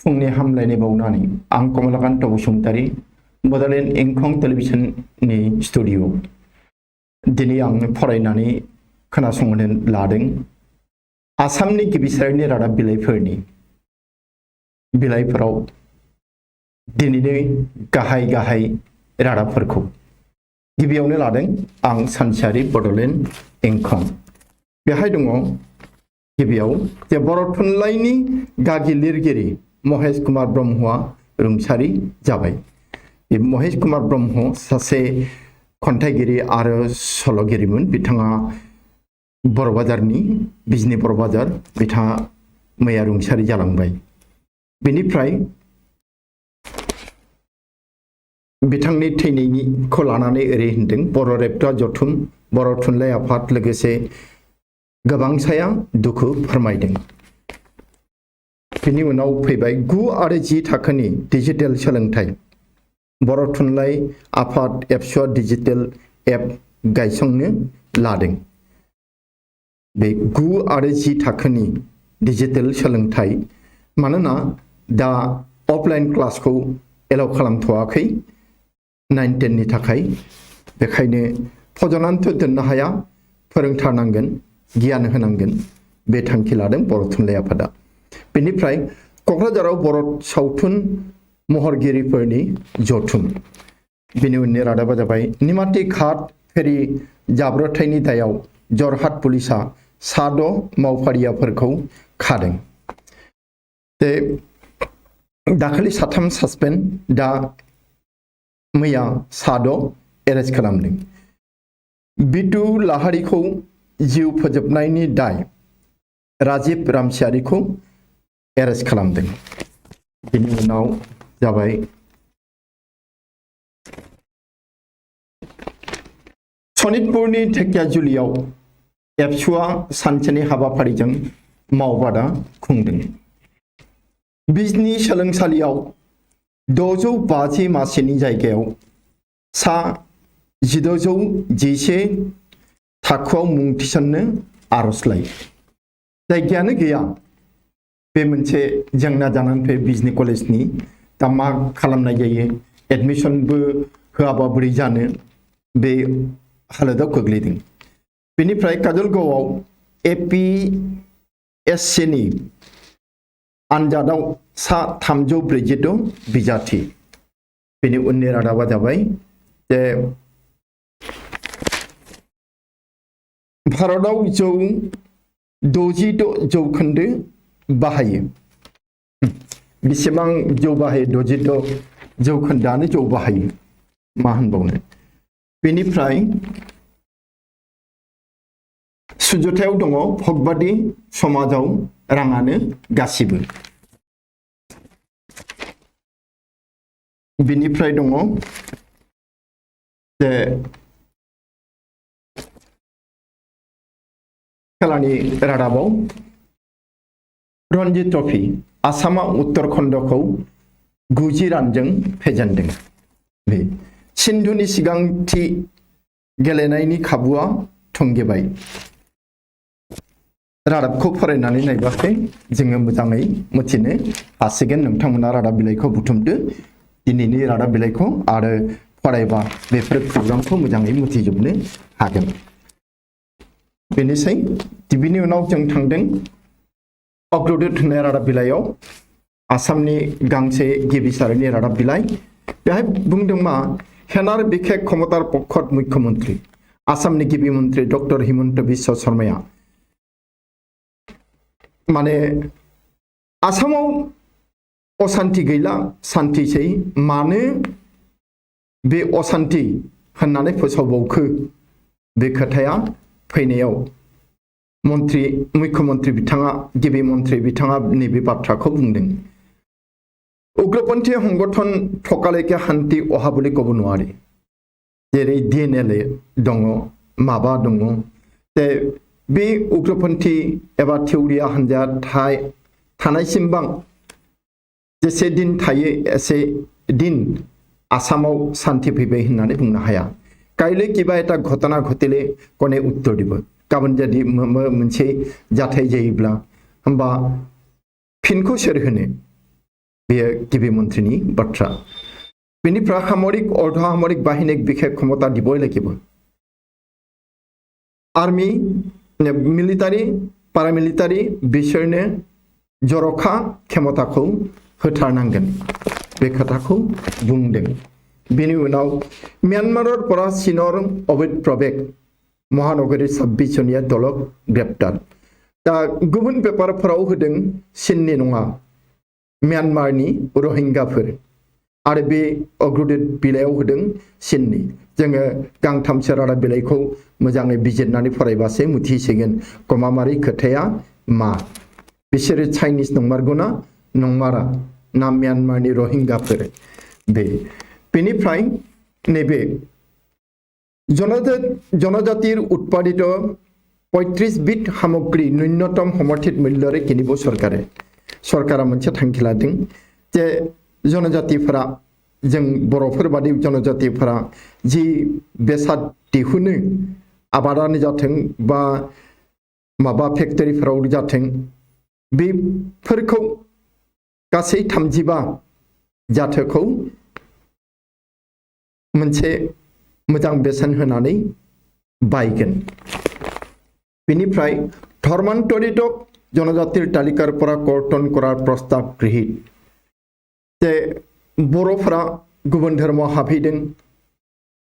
फुंनि हामलायनाय बावनानै आं कमलाकान्त बसुमतारी बड'लेण्ड इंखं टेलिभिजननि स्टुडिअ दिनै आं फरायनानै खोनासंनो लादों आसामनि गिबि सारिनि रादाब बिलाइफोरनि बिलाइफोराव दिनैनि गाहाय रादाबफोरखौ गिबियावनो लादों आं सानसेयारि बड'लेण्ड इंखं बेहाय दङ गिबियाव जे बर' थुनलाइनि गागि लिरगिरि महेश कुमार ब्रह्मआ रुंसारि जाबाय। बे महेश कुमार ब्रह्म सासे खन्थाइगिरि आरो सल'गिरिमोन। बिथाङा बर' बाजारनि बिजनि बर' बाजार बिथाङा मैया रुंसारि जालांबाय। बेनिफ्राय बिथांनि थैनायनिखौ लानानै ओरै होनदों बर' रेबगं जथुम बर' थुनलाइ आफाद लोगोसे गोबांसाया दुखु फोरमायदों। बिनि उनाव फैबाय 9 आरो 10 थाखोनि डिजिटेल सोलोंथाइ बर' थुनलाइ आफाद एबसुआ डिजिटेल एप गायसंनो लादों। बे 9 आरो 10 थाखोनि डिजिटेल सोलोंथाइ मानोना दा अफलाइन क्लासखौ एलाउ खालामथ'वाखै 9-10 नि थाखाय बेखायनो फज'नानैथ' दोननो हाया फोरोंथारनांगोन गियान होनांगोन बे थांखि लादों बर' थुनलाइ आफादा। बेनिफ्राय क'क्राझाराव बर' सावथुन महरगिरिफोरनि जथुम बेनि उननि रादाबा जाबाय निमाती घाट फेरि जाब्रबथायनि दायाव जरहाट पुलिसा 6 मावफारियाफोरखौ खादों। दाखालि 3 सासपेन्ड दा मैया 6 एरेस्ट खालामदों। बिटु लाहारिखौ जिउ फोजोबनायनि दाय राजीव रामसियारिखौ एरेस्ट खालामदों। बेनि उनाव जाबाय सनितपुरनि धेकियाजुलियाव एबसुआ सानसेनि हाबाफारिजों मावबादा खुंदों। बिजनि सोलोंसालियाव 650 मासिनि जायगायाव सा 1611 थाखोआव मुं थिसननो आर'जलाइ जायगायानो गैया बे मोनसे जेंना जानानै फैयो बिजनि कलेजनि दा मा खालामनाय जायो एडमिशनबो होआबा बोरै जानो बे हालोदाव गोग्लैदों। बेनिफ्राय काजलगावआव APSCनि आनजादाव सा 346 बिजाथि। बेनि उननि रादाबा जाबाय जे भारतआव जौ 66% बाहायो। बेसेबां जौ बाहायो 66% जौ बाहायो मा होनबावनो। बेनिफ्राय सुजुथायाव दङ भगबादि समाजाव राङानो गासिबो। बेनिफ्राय दङ जे खेलानि रादाबाव रणजी ट्रफी आसामा उत्तराखंडखौ 90 रानजों फेजेनदों। बे सिन्धुनि सिगांथि गेलेनायनि खाबुआ थुंगेबाय। रादाबखौ फरायनानै नायबाथाय जोङो मोजाङै मिथिनो हासिगोन। नोंथांमोना रादाब बिलाइखौ बुथुमदो दिनैनि रादाब बिलाइखौ आरो फरायबा बेफोर प्रग्रामखौ मोजाङै मिथिजोबनो हागोन। बेनोसै बिनि उनाव जों थांदों अग्रदूत होननाय रादाब बिलाइयाव आसामनि गांसे गिबि सारिनि रादाब बिलाइ बेहाय बुंदों मा हेनार बिखेक क्षमतार पक्षत मुख्यमंत्री आसामनि गिबि मन्त्रि डक्टर हिमन्त बिश्व शर्माया माने आसामाव असान्ति गैला सान्तिसै मानो बे असान्ति होननानै फोसावबावखो बे खोथाया फैनायाव मुख्यमंत्री बिथाङा गिबि मन्त्रि बिथाङा नैबे बाथ्राखौ बुंदों उग्रपन्थी संगठन थकालेके हान्ति अहा বুলি ক'ব নোৱাৰি। जेरै DNLA दङ माबा दङ बे उग्रपन्थी एबा थिउरिया हान्जाया थानायसिमबां जेसे दिन थायो एसे दिन आसामाव शान्ति फैबाय होननानै बुंनो हाया। काइले किबा एटा घटना घटिले कने उत्तर দিব गाबोन जुदि मोनसे जाथाय जायोब्ला होमबा फिनखौ सोर होनो बेयो गिबि मन्थ्रिनि बाथ्रा बेनिफ्राय सामरिक अर्ध सामरिक बाहिनीक बिखेख क्षमता दिबই লাগিব आर्मी मिलिटारि पारामिलिटारि बिसोरनो जर'खा क्षमताखौ होथारनांगोन बे खोथाखौ बुंदों बेनि उनाव म्यानमारर পৰা চীনৰ অবৈধ প্ৰৱেশ महानगरी 26 जनिया दलक ग्रेप्टार दा गुबुन पेपारफोराव होदों चीननि नङा म्यानमारनि रोहिंगाफोर आरो बे अग्रदूत बिलाइयाव होदों चीननि जोङो गांथामसो रादाब बिलाइखौ मोजाङै बिजिरनानै फरायबासो मिथिसिगोन गमामारि खोथाया मा बिसोरो चाइनिज नंमारगौना नंमारा ना म्यानमारनि रोहिंगाफोर बेनिफ्राय नैबे जनजातिर उत्पादित 35 बिट सामग्री न्यूनतम समर्थित मूल्यरे किनिब सरकारा मोनसे थांखि लादों जे जनजातिफोरा जों बर'फोर बादि जनजातिफोरा जि बेसाद दिहुनो आबादानो जाथों बा माबा फेक्टरिफोराव जाथों बेफोरखौ गासै 35 जाथोखौ मोनसे मोजां बेसेन होनानै बायगोन बेनिफ्राय धर्मान्तरित जनजातिर तालिकार পৰা কৰ্তন কৰাৰ प्रस्ताव गृहीत जे बर'फोरा गुबुन धर्म हाबफैदों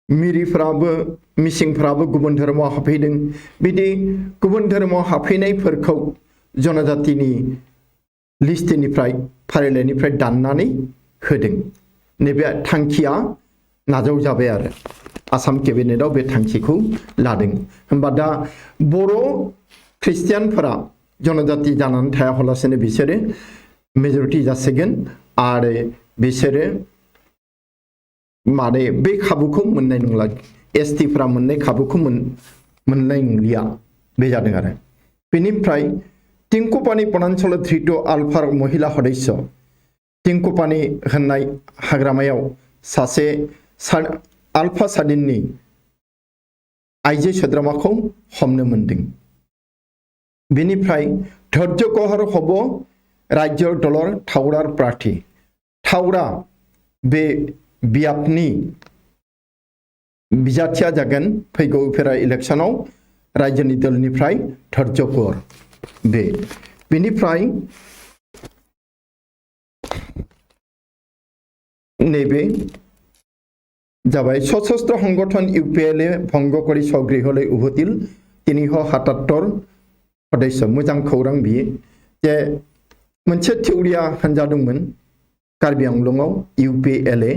मिरिफोराबो मिसिंफोराबो गुबुन धर्म हाबफैदों बिदि गुबुन धर्म हाबफैनायफोरखौ जनजातिनि लिस्टनिफ्राय फारिलाइनिफ्राय दाननानै होदों नैबे थांखिया नाजाव जाबाय आरो आसाम केबिनेटआव बे थांखिखौ लादों होनबा दा बर' ख्रिस्टियानफोरा जनजाति जानानै थाया हलासेनो बिसोरो मेजरिटी जासिगोन आरो बिसोरो माने बे खाबुखौ मोननाय नंला एसटिफोरा मोननाय खाबुखौ मोननाय नंलिया बे जादों आरो बेनिफ्राय टिंकुपानी पनांचल धृत आलफार महिला सदस्य टिंकुपानी होननाय हाग्रामायाव सासे आलफा सादिननि आइजो सोद्रोमाखौ हमनो मोनदों बेनिफ्राय धैर्य कहर हब राज्य दलर थावरार प्रार्थी थावरा बे बियाबनि बिजाथिया जागोन फैगौ उफेरा इलेक्शनाव राज्योनि दलनिफ्राय धैर्य कहर बेनिफ्राय नैबे जाबाय सशस्त्र संगठन इउपिएलए भंग करि स्वगृहলৈ उभतिल 377 सदस्य मोजां खौरां बियो जे मोनसे थिउरिया हानजा दंमोन कार्बि आंलंआव इउपिएलए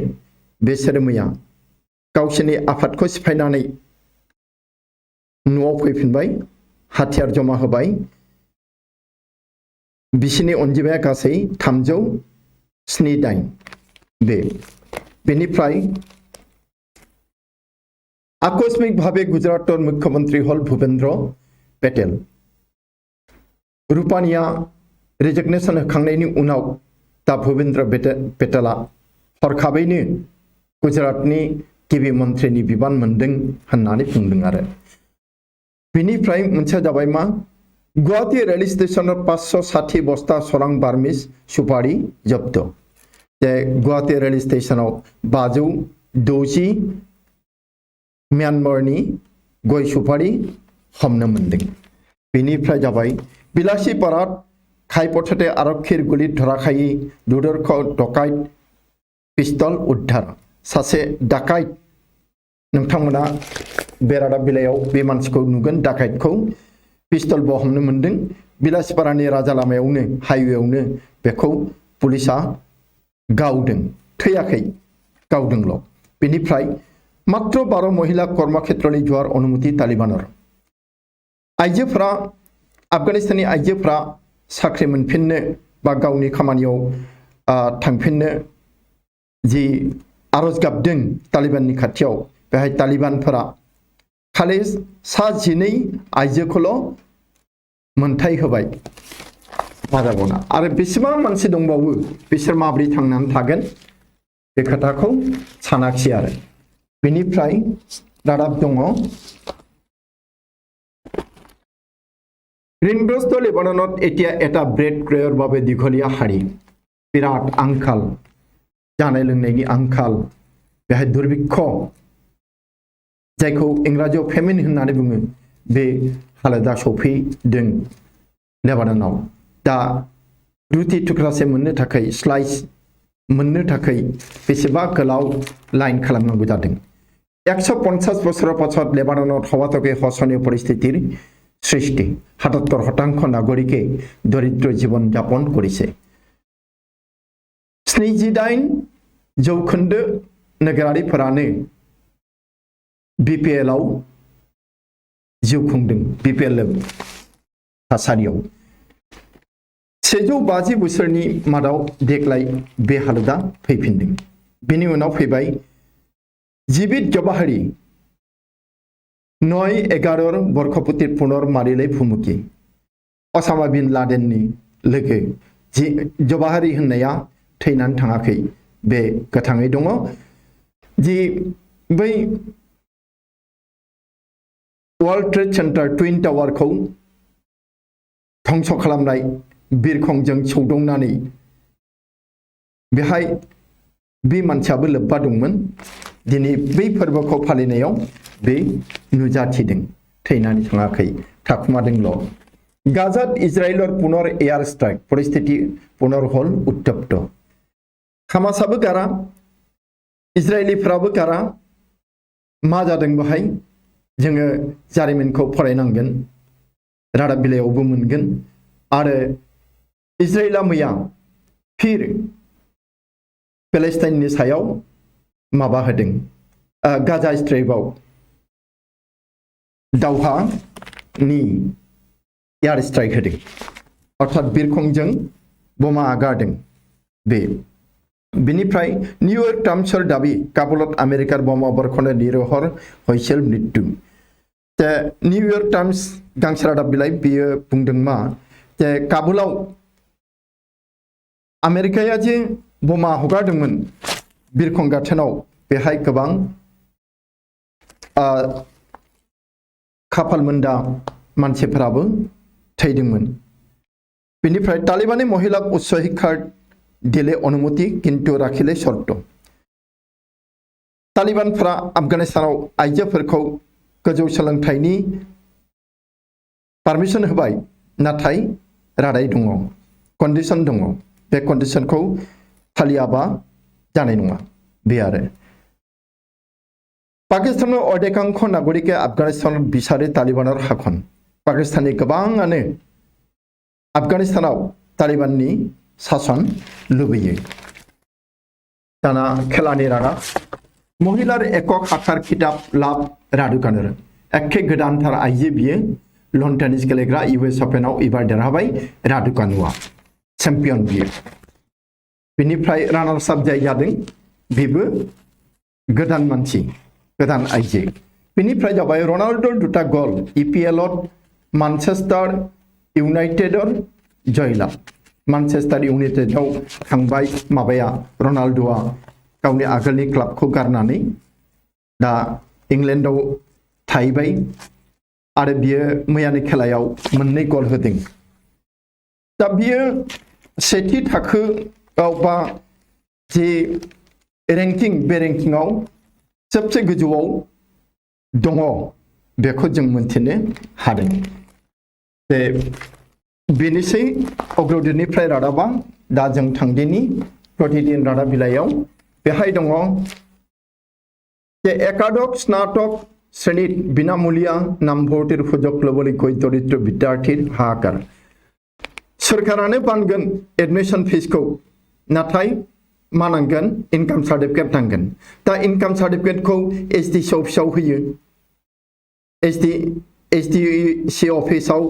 बेसोर मैया गावसोरनि आफादखौ सिफायनानै न'आव फैफिनबाय हाथियार जमा होबाय बिसिनि अनजिमाया गासै 378 बेनिफ्राय आकस्मिक भावे गुजरातर मुख्यमंत्री हल भूपेन्द्र पेटेल रूपानिया रेजिगनेशन होखांनायनि उनाव दा भूपेन्द्र पेटेला हरखाबैनो गुजरातनि गिबि मन्थ्रिनि बिबान मोनदों होननानै बुंदों आरो बेनिफ्राय मोनसे जाबाय मा गुवाहाटी रेल स्टेशनाव 560 बस्ता सोरां बार्मिस सुपारी जब्द जे गुवाहाटी रेल स्टेशनाव 560 म्यानमारनि गय सुपारी हमनो मोनदों बेनिफ्राय जाबाय बिलासीपारात खायपथाते आरक्षीर गुलित धराखायि दुदरख डकाइत पिस्तल उद्धार सासे डाकाइत नोंथांमोना बेरादा बिलाइयाव बे मानसिखौ नुगोन डाकाइतखौ पिस्तल हमनो मोनदों बिलासीपारानि राजा लामायावनो हाइवेआवनो बेखौ पुलिसा गावदों थैयाखै गावदोंल बेनिफ्राय मात्र 12 महिला कर्मक्षेत्रनि जुवार अनुमति तालिबानर आइजोफोरा आफगानिस्ताननि आइजोफोरा साख्रि मोनफिननो बा गावनि खामानियाव थांफिननो जि आरज गाबदों तालिबाननि खाथियाव बेहाय तालिबानफोरा खालि 12 आइजोखौल' मोनथाय होबाय माजागौना आरो बेसेबां मानसि दंबावो बिसोर माब्रै थांनानै थागोन बे खोथाखौ सानाखिसै आरो बेनिफ्राय रादाब दङ ঋণগ্ৰস্ত লেবাননত এতিয়া এটা ব্ৰেড ক্ৰয়ৰ বাবে দীঘলীয়া শাৰী बिराद आंखाल जानाय लोंनायनि आंखाल बेहाय दुर्भिक्ष जायखौ इंराजियाव फेमिन होननानै बुङो बे हालोदा सफैदों लेबाननाव दा रुटि थुख्रासे मोननो थाखाय स्लाइस मोननो थाखाय बेसेबा गोलाव लाइन खालामनांगौ जादों 150 বছৰৰ পাছত লেবাননৰ সবাতোকে শোচনীয় পৰিস্থিতিৰ সৃষ্টি 77% নাগৰিকে দৰিদ্ৰ জীৱন যাপন কৰিছে 78% नोगोरारिफोरानो BPL आव जिउ खुंदों BPL थासारियाव 150 बोसोरनि मादाव देग्लाय बे हालोदा फैफिनदों बेनि उनाव फैबाय जीबित जवाहरी 9/11 बरखपुतिर पुनर मारिले भुमुखि ओसामा बिन लादेननि लोगो जवाहरी होननाया थैनानै थाङाखै बे गोथाङै दङ जि बै वर्ल्ड ट्रेड सेन्टार ट्विन टावारखौ ध्वंस खालामनाय बिरखंजों सौदावनानै बेहाय बे मानसियाबो लोब्बा दंमोन दिनै बै फोरबोखौ फालिनायाव बे नुजाथिदों थैनानै थाङाखै थाखुमादोंल' गाजात इजराइलर पुनर एयार स्ट्राइक परिस्थिति पुनर हल उत्तप्त हामासाबो गारा इजराइलिफ्राबो गारा मा जादों बेहाय जोङो जारिमिनखौ फरायनांगोन रादाब बिलाइयावबो मोनगोन आरो इजराइला मैया फिर पेलेस्टाइननि सायाव माबा होदों गाजा स्ट्राइकआव दावहानि एयार स्ट्राइक होदों अर्थात बिरखंजों बमा आगारदों बेनिफ्राय निउयर्क टाइम्सर दाबि काबुलत आमेरिकार बमा बरख'नो निरहर हयसेल मृत्यु निउयर्क टाइम्स गांसे रादाब बिलाइ बियो बुंदों मा जे काबुलाव आमेरिकाया जे बमा हगारदोंमोन बिरखं गाथोनाव बेहाय गोबां खाफाल मोनदा मानसिफोराबो थैदोंमोन बेनिफ्राय तालिबानी महिला उच्च शिक्षार दिले अनुमति किन्तु राखिले शर्त तालिबानफोरा आफगानिस्तानाव आइजोफोरखौ गोजौ सोलोंथाइनि पारमिशन होबाय नाथाय रादाय दङ कन्डिशन दङ बे कन्डिशनखौ फालियाबा जानाय नङा बे आरो पाकिस्ताननि अधिकांश नागरिके आफगानिस्तान बिसारे तालिबानर हाखन पाकिस्ताननि गोबाङानो आफगानिस्तानाव तालिबाननि शासन लुबैयो दाना खेलानि राना महिलार एকক हाथार खिताब लाभ रादुकानर एखे गोदानथार आइजो बियो लन टेनिस गेलेग्रा US अपेनाव एबार देरहाबाय रादुकानुआ चेम्पियन बियो बेनिफ्राय रानार्स आप जाय जादों बेबो गोदान मानसि गोदान आइजो बेनिफ्राय जाबाय रनाल्डो दुटा गल EPL मानचेस्टार इउनाइटेडर जयलाभ मानचेस्टार इउनाइटेडआव थांबाय माबाया रनाल्डोआ गावनि आगोलनि क्लाबखौ गारनानै दा इंलेन्डआव थाहैबाय आरो बियो मैयानि खेलायाव मोननै गल होदों दा बियो सेथि थाखोआव बा जे रेंकिं बे रेंकिंआव सबसे गोजौआव दङ बेखौ जों मोनथिनो हादों जे बेनोसै अग्रदुतनिफ्राय रादाबा दा जों थांदिनि प्रतिदिन रादाब बिलाइयाव बेहाय दङ जे एकादश स्नातक শ্রেণীত বিনামূলীয়া নামভৰ্তিৰ সুযোগ ল'বলৈ গৈ দৰিদ্ৰ বিদ্যাৰ্থীৰ হাহাকাৰ सरकारानो बानगोन एडमिशन फिसखौ नाथाय मा नांगोन इनकाम सार्टिफिकेट नांगोन दा इनकाम सार्टिफिकेटखौ SDC अफिसाव होयो SDC अफिसाव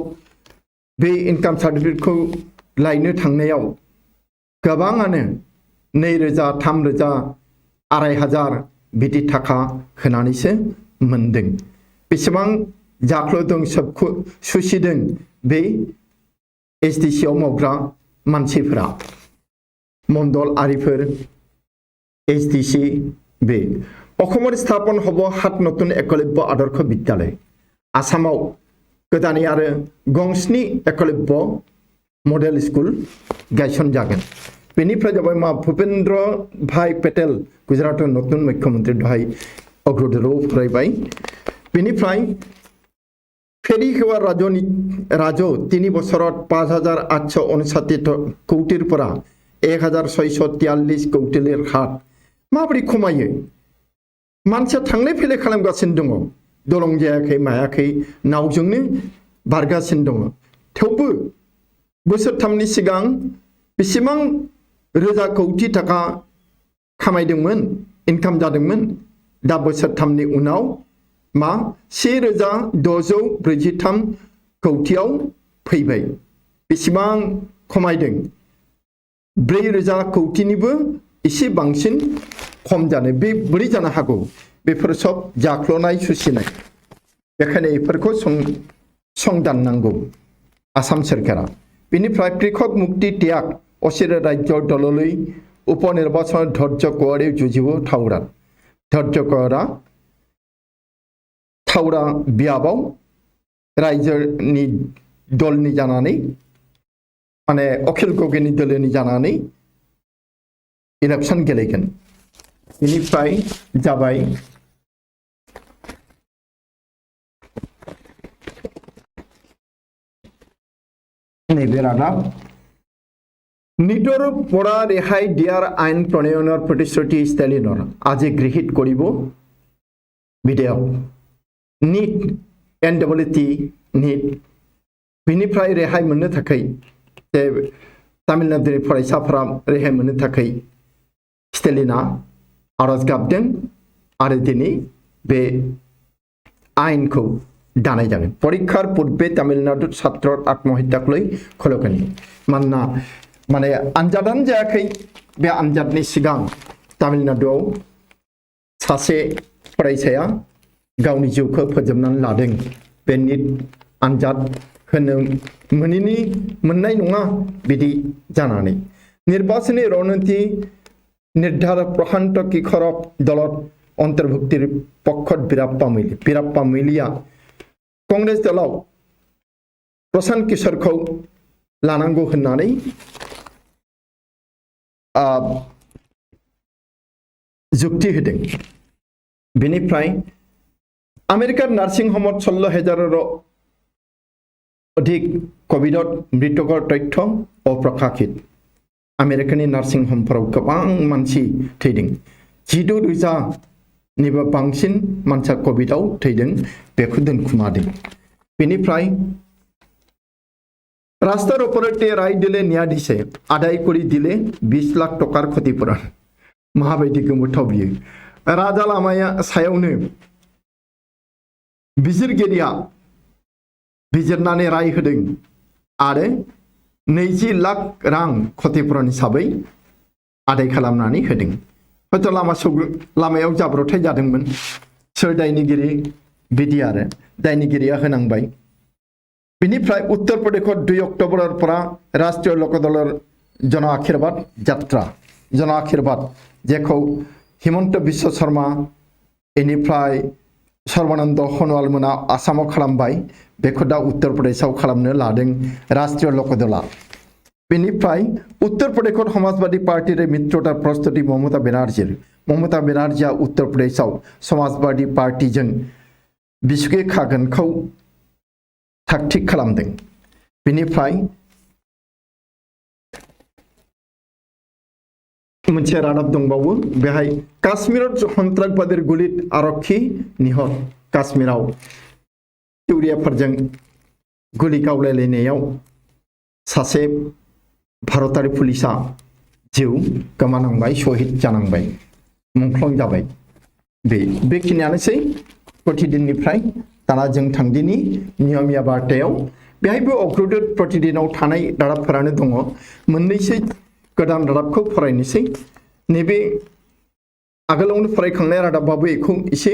बे इनकाम सार्टिफिकेटखौ लायनो थांनायाव गोबाङानो 2000 3000 2500 बिदि थाखा होनानैसो मोनदों बेसेबां जाख्ल'दों सबखौ सुसिदों बे SDC आव मावग्रा मानसिफोरा मण्डल आरिफोर SDC बे অসমৰ স্থাপন হ'ব 7 নতুন একলব্য আদৰ্শ বিদ্যালয় আসামাव गोदानै आरो गंस्नि एकलब्य मडेल स्कुल गायसन जागोन बेनिफ्राय जाबाय मा भूपेन्द्र भाई पेटेल गुजरात नतुन मुख्यमंत्री दहाय अग्रदूराव फरायबाय बेनिफ्राय फेरी सेवा राजो 3 বছৰত 5,859 কোটিৰ পৰা 1,643 কোটিৰ হাত माबोरै खमायो मानसिया थांलाय फैलाय खालामगासिनो दङ दलं जायाखै मायाखै नावजोंनो बारगासिनो दङ थेवबो बोसोरथामनि सिगां बेसेबां रोजा कोटी थाखा खामायदोंमोन इनकाम जादोंमोन दा बोसोरथामनि उनाव मा 1,643 कोटियाव फैबाय बेसेबां खमायदों 4,000 कोटिनिबो एसे बांसिन खम जानो बे बोरै जानो हागौ बेफोर सब जाख्ल'नाय सुसिनाय बेखायनो बेफोरखौ संदाननांगौ आसाम सरकारा बेनिफ्राय कृषक मुक्ति त्याग असिरे राज्य दललै उपनिर्वाचन धैर्य कोआरि जुजिबो थावरा बियाबाव राज्योनि दलनि जानानै माने अखिल गगैनि दलनि जानानै इलेक्शन गेलेगोन बेनिफ्राय जाबाय नैबे रादाब नीटर পৰা ৰেহাই দিয়াৰ আইন প্ৰণয়নৰ প্ৰতিশ্ৰুতি ষ্টালিনৰ আজি গৃহীত কৰিব বিধেয়ক नीट NWT नीट बेनिफ्राय रेहाय मोननो थाखाय तामिलनाडुनि फरायसाफोरा रेहाय मोननो थाखाय स्टेलिना आरज गाबदों आरो दिनै बे आयेनखौ दानाय जागोन परीक्षार पूर्वे तामिलनाडु छात्र आत्महत्याखौ खलकनि मानोना माने आनजादानो जायाखै बे आनजादनि सिगां तामिलनाडुआव सासे फरायसाया गावनि जिउखौ फोजोबनानै लादों बे नीट आनजाद होनो मोननाय नङा बिदि जानानै निर्वाचनी रणनीति निर्धार प्रशांत किशोरक दलत अंतर्भुक्तिर पक्षत बिराप्पा मोइलिया कांग्रेस दलाव प्रशांत किशोरखौ लानांगौ होननानै जुक्ति होदों बेनिफ्राय আমেরিকার নার্সিং হোমত 16,000 অধিক কোভিডত মৃতকৰ তথ্য অপ্ৰকাশিত আমেৰিকাनि নার্সিং হোমफोराव गोबां मानसि थैदों 12,000 निबो बांसिन मानसिया कोविडआव थैदों बेखौ दोनखुमादों बेनिफ्राय राष्ट्र अपराधीय राय दिले न्यायाधीशे आदाय करि दिले 20 लाख टकार क्षतिपूरण माबायदि गोमोथाव बियो राजा लामाया सायावनो बिजिरगिरिया बिजिरनानै राय होदों आरो 20 लाख रां क्षतिपूरण हिसाबै आदाय खालामनानै होदों हयथ' लामायाव जाब्रथाय जादोंमोन सोर दायनिगिरि बिदि आरो दायनिगिरिया होनांबाय बेनिफ्राय उत्तर प्रदेशत 2 अक्ट'बरर পৰা राष्ट्रीय लोकदলৰ জন आशीर्वाद যাত্ৰা জন आशीर्वाद जेखौ हिमन्त बिश्व शर्मा बेनिफ्राय सर्बानन्द सनोवाल मोना आसामाव खालामबाय बेखौ दा उत्तर प्रदेशआव खालामनो लादों राष्ट्रीय लोकदला बेनिफ्राय उत्तर प्रदेशत समाजवादी पार्टीर मित्रता प्रस्तुति ममता बेनार्जीया उत्तर प्रदेशआव समाजवादी पार्टीजों बिसुखे खागोनखौ थागथिग खालामदों बेनिफ्राय मोनसे रादाब दंबावो बेहाय काश्मीराव सन्त्रासबादीर गुलित आरक्षी निहत काश्मीराव तिउरियाफोरजों गुलि गावलायलायनायाव सासे भारतारि पुलिसा जिउ गोमानांबाय शहीद जानांबाय मुंख्लं जाबाय बेखिनियानोसै प्रतिदिननिफ्राय दाना जों थांदिनि नियमिया बार्तायाव बेहायबो अग्रदूत प्रतिदिनाव थानाय रादाबफोरानो दङ मोननैसो गोदान रादाबखौ फरायनोसै नैबे आगोलावनो फरायखांनाय रादाबबाबो बेखौ एसे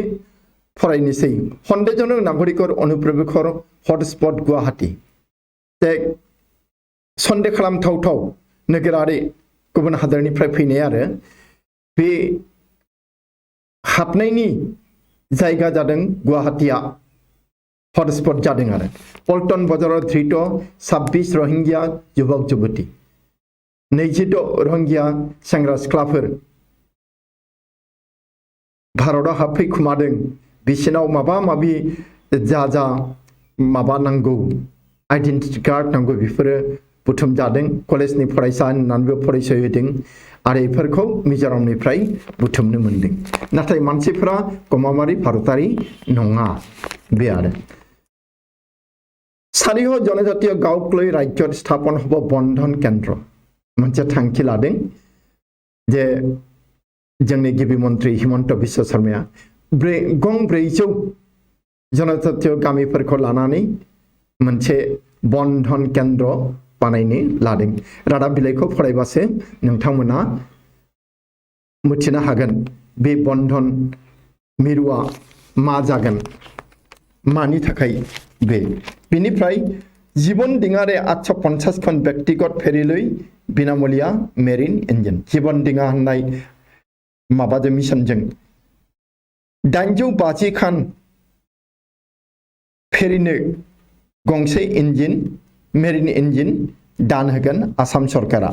फरायनोसै सन्देहजनक नागरिकर अनुप्रवेशर हटस्पट गुवाहाटी सन्देह खालामथावथाव नोगोरारि गुबुन हादोरनिफ्राय फैनाय आरो बे हाबनायनि जायगा जादों गुवाहाटीया हटस्पट जादों आरो पल्टन बाजाराव धृत 26 रोहिंग्या युवक युवती 26 रोहिंग्या सेंग्रा सिख्लाफोर भारताव हाबफैखुमादों बिसिनाव माबा माबि जा माबा नांगौ आइडेन्टिटि कार्ड नांगौ बेफोरो बुथुम जादों कलेजनि फरायसा होननानैबो फरायसय होदों आरो बेफोरखौ मिजोरामनिफ्राय बुथुमनो मोनदों नाथाय मानसिफोरा गमामारि भारतारि नङा बे आरो सारिह जनजातीय गावख्लै राज्य स्थापन हब बन्धन केन्द्र मोनसे थांखि लादों जे जोंनि गिबि मन्त्रि हिमन्त बिश्व शर्माया गं 400 जनजातीय गामिफोरखौ लानानै मोनसे बन्धन केन्द्र बानायनो लादों रादाब बिलाइखौ फरायबासो नोंथांमोना मिथिनो हागोन बे बन्धन मिरुआ मा जागोन मानि थाखाय बेनिफ्राय जीवन दिङारे 850 खन व्यक्तिगत फेरिलै बिनामूलिया मेरिन इन्जिन जीवन दिङा होननाय माबाजों मिशनजों 850 खान फेरिनो गंसे इन्जिन मेरिन इन्जिन दान होगोन आसाम सरकारा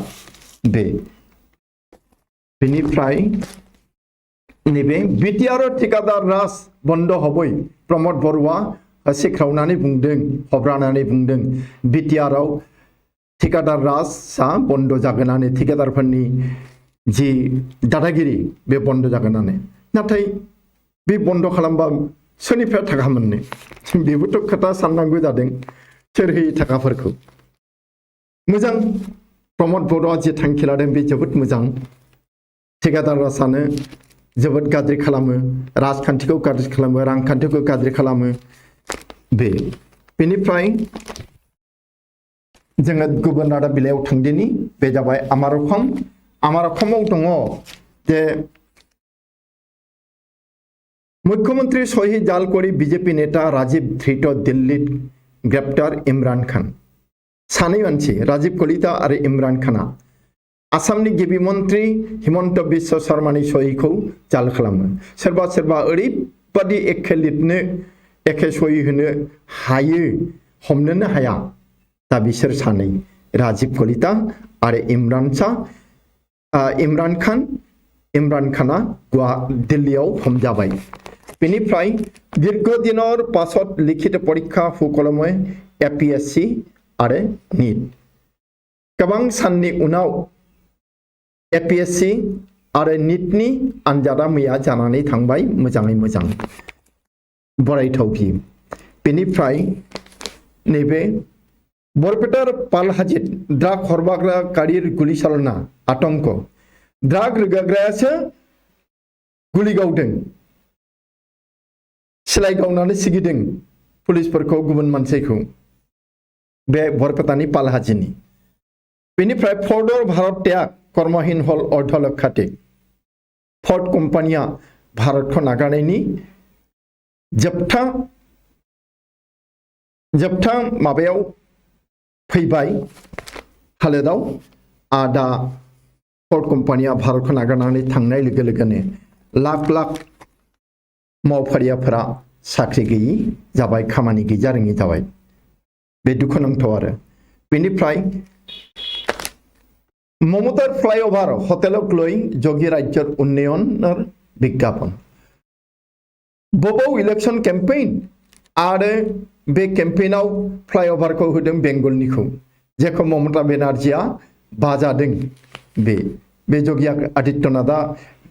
बेनिफ्राय नैबे बिटिआर ठिकादार राज बन्द हबै प्रमद बरुवा हसिख्रावनानै बुंदों हब्रानानै बुंदों बिटिआरआव ठिकादार राजआ बन्द जागोनानै ठिकादारफोरनि जि दादागिरि बे बन्द जागोनानै नाथाय बे बन्द खालामबा सोरनिफ्राय थाखा मोननो बेबोथ' खोथा साननांगौ जादों सोर होयो थाखाफोरखौ मोजां प्रमद बरुवा जि थांखि लादों बे जोबोद मोजां ठिकादार राजानो जोबोद गाज्रि खालामो राजखान्थिखौ गाज्रि खालामो रांखान्थिखौ गाज्रि खालामो बेनिफ्राय जोङो गुबुन रादाब बिलाइयाव थांदिनि बे जाबाय आमारखमाव दङ जे मुख्यमंत्री शहीद जालकरी बीजेपी नेता राजीव धृत दिल्ली ग्रेप्तार इमरान खान सानै मानसि राजीव कलिता आरो इमरान खाना आसामनि गिबि मन्त्रि हिमन्त बिश्व शर्मानि सहिखौ जाल खालामो सोरबा ओरैबादि एखे लिरनो एखे सहि होनो हायो हमनोनो हाया दा बिसोर सानै राजीव कलिता आरो इमरान खाना दिल्लीयाव हमजाबाय बेनिफ्राय दीर्घ दिনৰ पाছত लिखित परीक्षा सुकलमय एपीएससी आरो नीट गोबां साननि उनाव एपीएससी आरो नीटनि आनजादा मैया जानानै थांबाय मोजाङै मोजां बरायथाव बियो बेनिफ्राय नैबे बरपेटार पालहाजित ड्राग हरबाग्रा गाड़ीर गुलि चालना आतंक ड्राग रोगाग्रायासो गुलि गावदों सिलाइ गावनानै सिगिदों पुलिसफोरखौ गुबुन मानसिखौ बे बरपेटानि पालहाजिनि बेनिफ्राय फर्डर भारत त्याग कर्महीन हल अर्धलक्षाते फर्ड कम्पानिया भारतखौ नागारनायनि जोबथा माबायाव फैबाय हालोदाव दा फर्ड कम्पानिया भारतखौ नागारनानै थांनाय लोगो लोगोनो लाख मावफारियाफोरा साख्रि गैयि जाबाय खामानि गैजा रोङि जाबाय बे दुखुनांथाव आरो बेनिफ्राय ममतार फ्लाइओभार हटेलक লৈ যোগী ৰাজ্যৰ উন্নয়নৰ বিজ্ঞাপন बबो इलेक्शन केम्पेइन आरो बे केम्पेइनाव फ्लाइओभारखौ होदों बेंगलनिखौ जेखौ ममता बेनार्जिया बाजादों बे योगी आदित्यनाथआ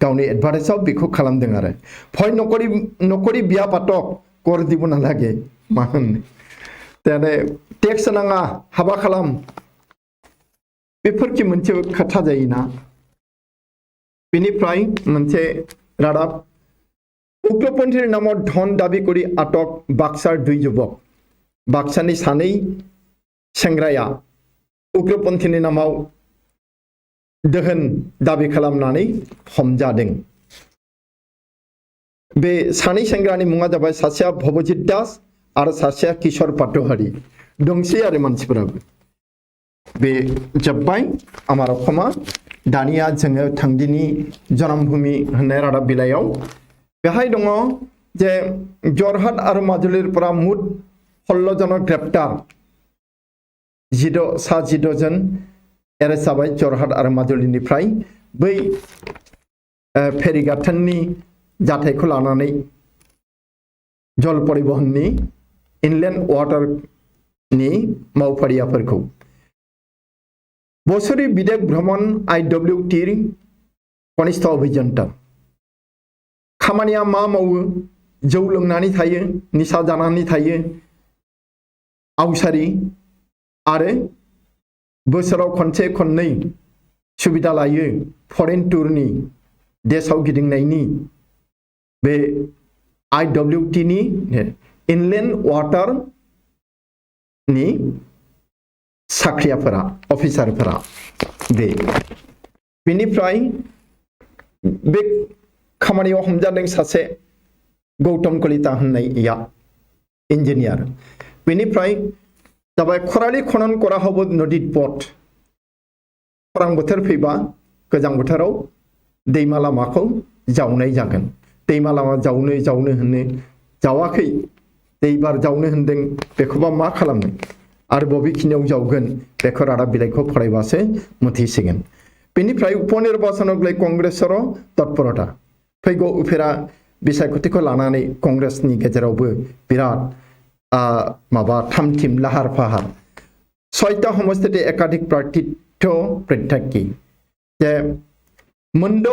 गावनि एडभार्टाइजआव बेखौ खालामदों आरो भय नकरि बिया पातक कर দিব नालागे मा होनो तेने टेक्स नाङा हाबा खालाम बेफोरखि मोनसे खोथा जायोना बेनिफ्राय मोनसे रादाब उग्रपन्थीर नामाव धन दाबि करि आटक बाक्सार 2 युवक बाक्सानि सानै सेंग्राया उग्रपन्थीनि नामाव दोहोन दाबि खालामनानै हमजादों बे सानै सेंग्रानि मुङा जाबाय सासेया भबजित दास आरो सासेया किशोर पाटहारि दंसै आरो मानसिफोराबो बे जोब्बाय आमार अखमा दानिया जोङो थांदिनि जनमभूमि होननाय रादाब बिलाइयाव बेहाय दङ जे जरहाट आरो माजुलिरफोरा मुठ 16 जन ग्रेप्तार 16 जन एरेस्ट जाबाय जरहाट आरो माजुलिनिफ्राय बै फेरिगाथोननि जाथायखौ लानानै जल परिबहननि इनलेन्ड वाटारनि मावफारियाफोरखौ बोसोरी बिदेश भ्रमण IWT कनिष्ठ अभियन्ता खामानिया मा मावो जौ लोंनानै थायो निसा जानानै थायो आवसारि आरो बोसोराव खनसे खननै सुबिदा लायो फरेन टुरनि देशाव गिदिंनायनि बे IWT नि इनलेन्ड वाटार नि साख्रियाफोरा अफिसारफोरा बेनिफ्राय बे खामानियाव हमजादों सासे गौतम कलिता होननाया इन्जिनियार बेनिफ्राय जाबाय खरालि खनन करा हब नदी पथ खरां बोथोर फैबा गोजां बोथोराव दैमा लामाखौ जावनाय जागोन दैमा लामा जावनो होनो जावाखै दैबार जावनो होनदों बेखौबा मा खालामनो आरो बबेखिनियाव जावगोन बेखौ रादाब बिलाइखौ फरायबासो मिथिसिगोन बेनिफ्राय उपनिर्वाचनाव कंग्रेसर तत्परता फैगौ उफेरा बिसायख'थिखौ लानानै कंग्रेसनि गेजेरावबो बिराद माबा थामथिम लाहार फाहार 6टा समष्टिते एकाधिक प्रार्थित्व प्रत्याखी जे मोनद'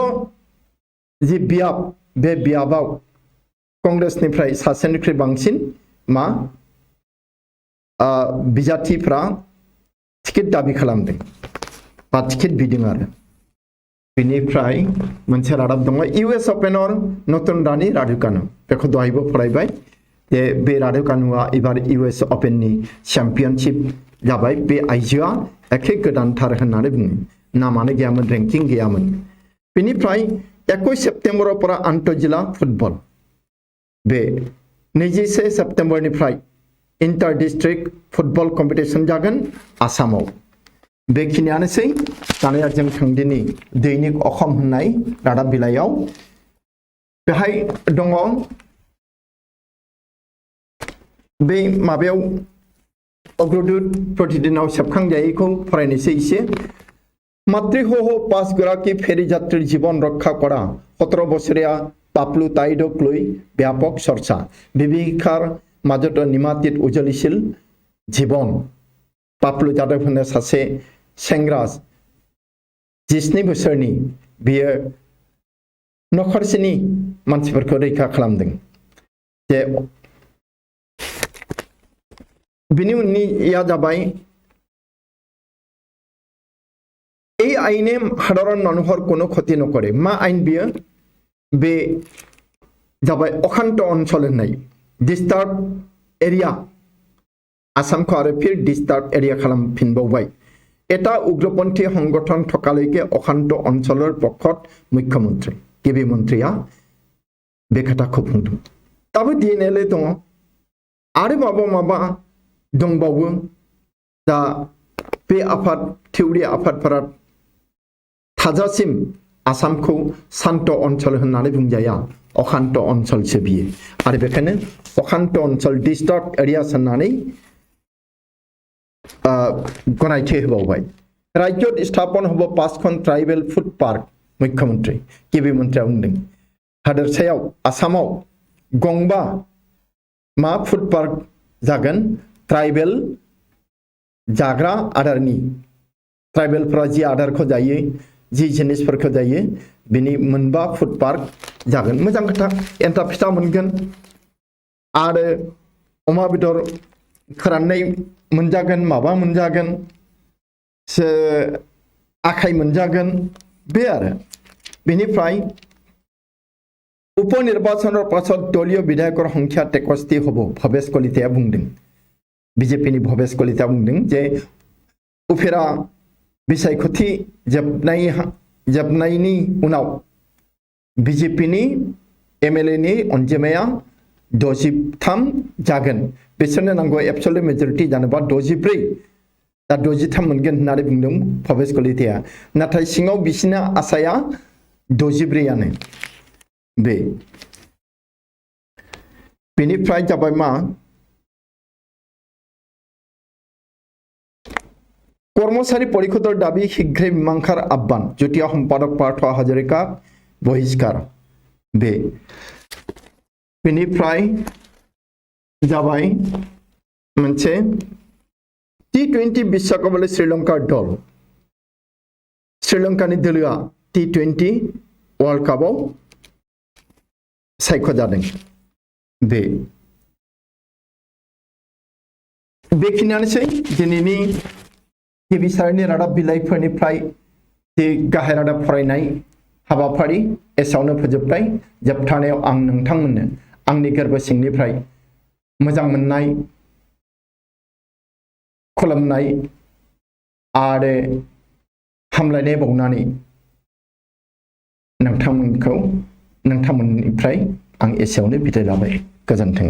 जि बियाब बे बियाबाव कंग्रेसनिफ्राय सासेनिख्रुइ बांसिन मा बिजाथिफ्रा टिकेट दाबि खालामदों बा टिकेट बिदों आरो बेनिफ्राय मोनसे रादाब दङ US अपेनर नतुन रानी राधिकानु बेखौ दहायबो फरायबाय जे बे राधिकानुआ एबार US अपेननि चेम्पियनशिप जाबाय बे आइजोआ एखे गोदानथार होननानै बुङो नामानो गैयामोन रेंकिं गैयामोन बेनिफ्राय 21 सेप्तेम्बराव परा आन्तर्जिल्ला फुटबल बे 21 सेप्तेम्बरनिफ्राय इंटर डिस्ट्रिक्ट फुटबल कम्पिटिशन जागोन आसामाव बेखिनियानोसै दानिया जों थांदिनि दैनिक अखम होननाय रादाब बिलाइयाव बेहाय दङ बे माबायाव अग्रदूत प्रतिदिनाव सेबखांजायैखौ फरायनोसै एसे मातृसह 5 गराकী फेरी यात्रीर जीवन रक्षा करा 17 বছৰীয়া পাপলু তাইডক লৈ ব্যাপক চৰ্চা বিভীষিকাৰ মাজত নিমাতীত উজ্বলিছিল জীৱন পাপলু যাদৱ होननाय सासे सेंग्रा 17 बोसोरनि बियो नखरसेनि मानसिफोरखौ रैखा खालामदों जे बिनि उननिया जाबाय এই আইনে সাধারণ মানুহৰ কোনো ক্ষতি নকৰে मा आइन बियो बे जाबाय अखान्त অঞ্চল होननाय डिस्टार्ब एरिया आसामखौ आरो फिर डिस्टार्ब एरिया खालामफिनबावबाय এটা उग्रपन्थी संगठन थकाলৈকে अखान्त অঞ্চলৰ পক্ষত मुख्यमंत्री गिबि मन्त्रीया बे खोथाखौ बुंदों दाबो DNL दङ आरो माबा दंबावो दा बे आफाद थिउरि आफादफोरा थाजासिम आसामखौ शान्त अञ्चल होननानै बुंजाया अखान्त अञ्चलसो बियो आरो बेखायनो अखान्त अञ्चल डिस्टार्ब एरियास होननानै गनायथि होबावबाय राज्यत स्थापन हब 5খন ट्राइबेल फुड पार्क मुख्यमंत्री गिबि मन्त्रीया बुंदों हादोरसायाव आसामाव गंबा मा फुड पार्क जागोन ट्राइबेल जाग्रा आदारनि ट्राइबेलफोरा जि आदारखौ जायो जि जिनिसफोरखौ जायो बिनि मोनबा फुड पार्क जागोन मोजां खोथा एन्थाब फिथा मोनगोन आरो अमा बेदर फोराननाय मोनजागोन माबा मोनजागोन आखाइ मोनजागोन बे आरो बेनिफ्राय उपनिर्वाचনৰ পাছত দলীয় বিধায়কৰ সংখ্যা 63 হ'ব ভৱেশ কলিতাया बुंदों बिजेपिनि भवेश कलिता बुंदों जे उफेरा बिसायख'थि जोबनायनि उनाव बिजेपिनि MLA नि अनजिमाया 63 जागोन बिसोरनो नांगौ एबसोल्युट मेजरिटी जानोबा 64 दा 63 मोनगोन होननानै बुंदों भवेश कलिताया नाथाय सिङाव बिसिना आसाया 64 आनो बेनिफ्राय जाबाय मा কর্মচারী পরিষদৰ দাবী শীঘ্ৰে মীমাংসাৰ আহ্বান যুটীয়া সম্পাদক পাৰ্থ হাজৰিকাক বহিষ্কাৰ बे बेनिफ्राय जाबाय मोनसे T20 बिश्वकपनि श्रीलंका दल श्रीलंकानि दोलोआ T20 वर्ल्ड कपआव सायख'जादों बे बेखिनियानोसै दिनैनि गिबि सारिनि रादाब बिलाइफोरनिफ्राय जे गाहाय रादाब फरायनाय हाबाफारि एसेयावनो फोजोबबाय जोबथारनायाव आं नोंथांमोननो आंनि गोरबो सिंनिफ्राय मोजां मोननाय खुलुमनाय आरो हामलायनाय बावनानै नोंथांमोननिफ्राय आं एसेयावनो बिदाय लाबाय गोजोन्थों।